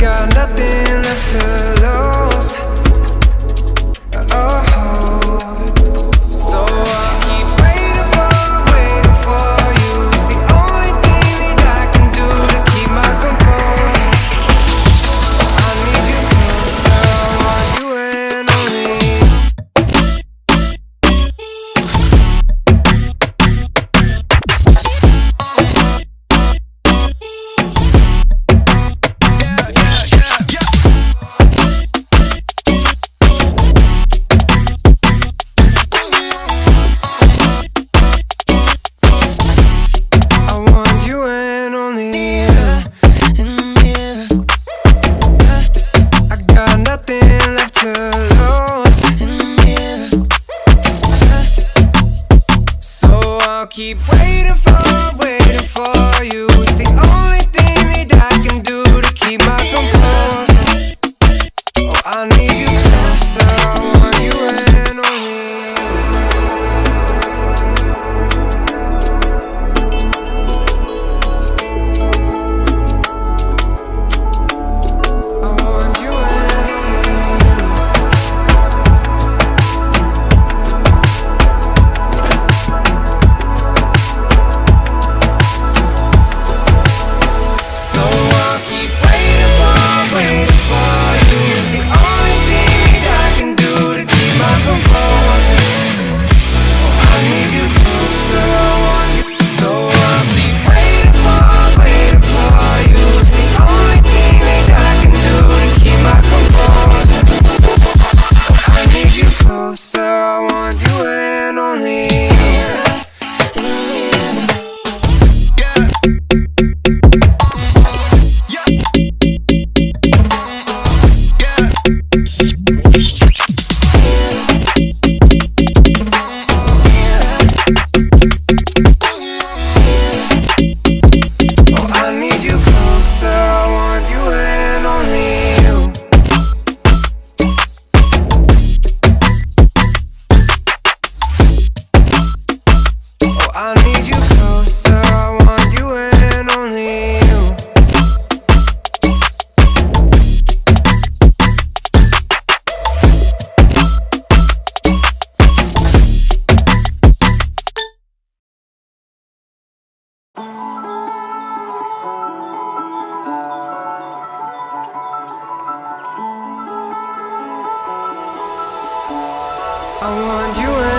got nothing left to lose. Oh, so I'll keep waiting for you. It's the only thing that I can do to keep my composure. I need you closer, I want you and only you. Keep waiting for you. It's the only thing that I can do to keep my composure. Oh, I need you closer, I want you and only I want you and I need you closer, I want you and only you. I want you and